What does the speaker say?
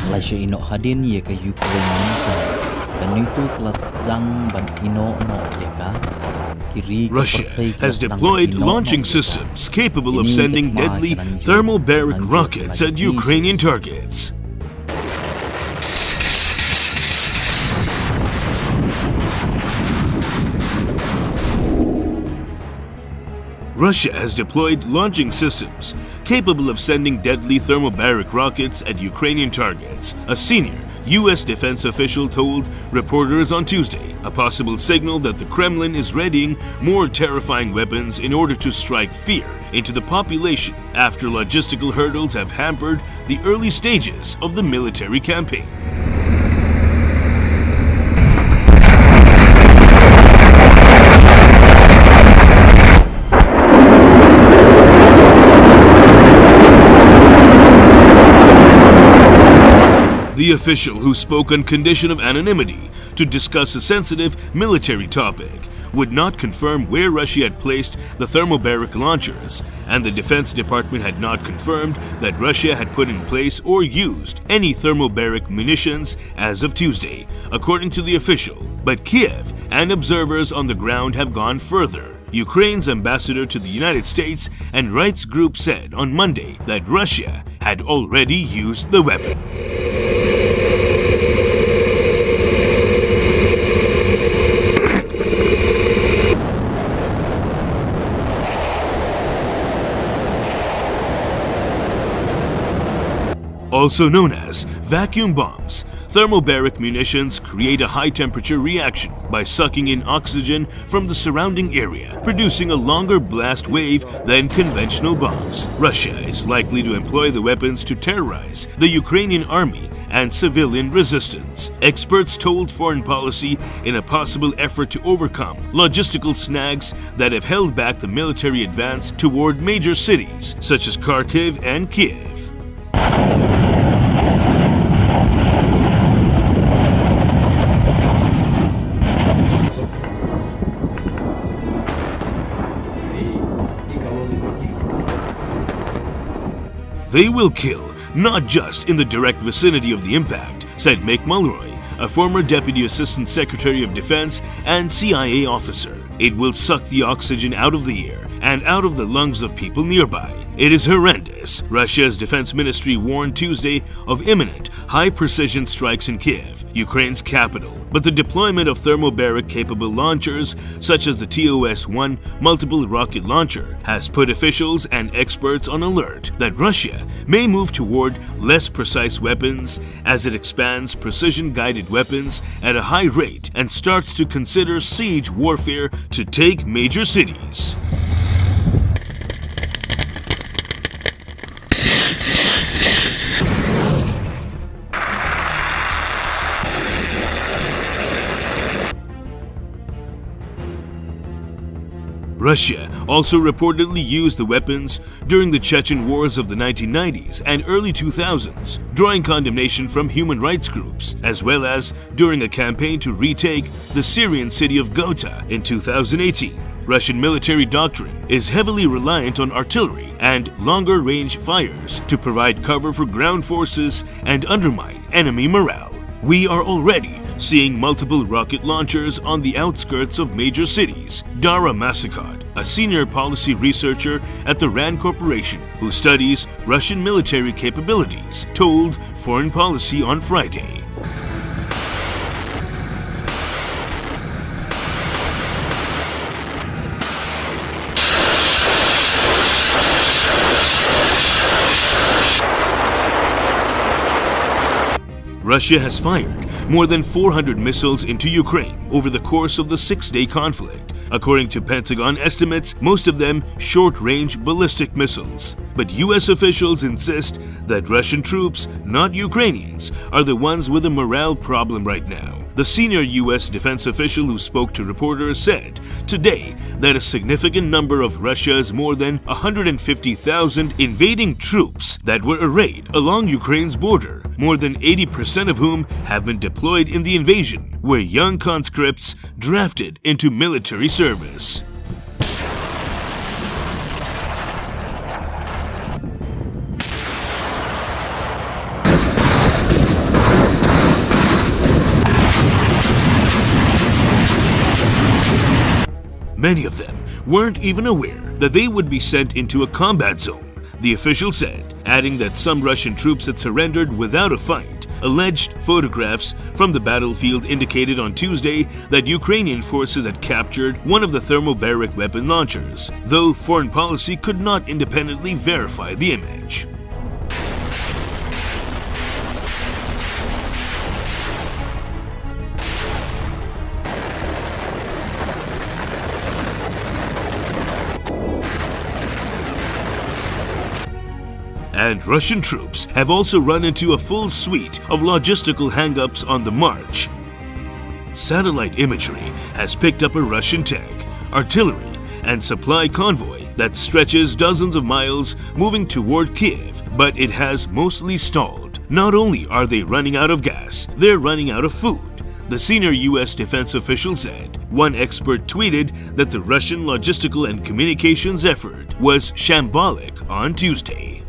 Malaysia ino hadin ye ka Ukraine ka kanitu kelas sdang ban ino no ye ka. Russia has deployed launching systems capable of sending deadly thermobaric rockets at Ukrainian targets. Russia has deployed launching systems capable of sending deadly thermobaric rockets at Ukrainian targets, a senior U.S. defense official told reporters on Tuesday, a possible signal that the Kremlin is readying more terrifying weapons in order to strike fear into the population after logistical hurdles have hampered the early stages of the military campaign. The official, who spoke on condition of anonymity to discuss a sensitive military topic, would not confirm where Russia had placed the thermobaric launchers, and the Defense Department had not confirmed that Russia had put in place or used any thermobaric munitions as of Tuesday, according to the official. But Kiev and observers on the ground have gone further. Ukraine's ambassador to the United States and rights group said on Monday that Russia had already used the weapon. Also known as vacuum bombs, thermobaric munitions create a high-temperature reaction by sucking in oxygen from the surrounding area, producing a longer blast wave than conventional bombs. Russia is likely to employ the weapons to terrorize the Ukrainian army and civilian resistance, experts told Foreign Policy, in a possible effort to overcome logistical snags that have held back the military advance toward major cities such as Kharkiv and Kiev. They will kill, not just in the direct vicinity of the impact, said Mick Mulroy, a former Deputy Assistant Secretary of Defense and CIA officer. It will suck the oxygen out of the air and out of the lungs of people nearby. It is horrendous. Russia's defense ministry warned Tuesday of imminent, high-precision strikes in Kiev, Ukraine's capital. But the deployment of thermobaric-capable launchers, such as the TOS-1 multiple rocket launcher, has put officials and experts on alert that Russia may move toward less precise weapons as it expands precision-guided weapons at a high rate and starts to consider siege warfare to take major cities. Russia also reportedly used the weapons during the Chechen wars of the 1990s and early 2000s, drawing condemnation from human rights groups, as well as during a campaign to retake the Syrian city of Ghouta in 2018. Russian military doctrine is heavily reliant on artillery and longer-range fires to provide cover for ground forces and undermine enemy morale. We are already seeing multiple rocket launchers on the outskirts of major cities, Dara Masakot, a senior policy researcher at the RAND Corporation who studies Russian military capabilities, told Foreign Policy on Friday. Russia has fired more than 400 missiles into Ukraine over the course of the six-day conflict. According to Pentagon estimates, most of them short-range ballistic missiles. But U.S. officials insist that Russian troops, not Ukrainians, are the ones with a morale problem right now. The senior U.S. defense official who spoke to reporters said today that a significant number of Russia's more than 150,000 invading troops that were arrayed along Ukraine's border, more than 80% of whom have been deployed in the invasion, were young conscripts drafted into military service. Many of them weren't even aware that they would be sent into a combat zone, the official said, adding that some Russian troops had surrendered without a fight. Alleged photographs from the battlefield indicated on Tuesday that Ukrainian forces had captured one of the thermobaric weapon launchers, though foreign policy could not independently verify the image. And Russian troops have also run into a full suite of logistical hang-ups on the march. Satellite imagery has picked up a Russian tank, artillery, and supply convoy that stretches dozens of miles moving toward Kiev, but it has mostly stalled. Not only are they running out of gas, they're running out of food, the senior U.S. defense official said. One expert tweeted that the Russian logistical and communications effort was shambolic on Tuesday.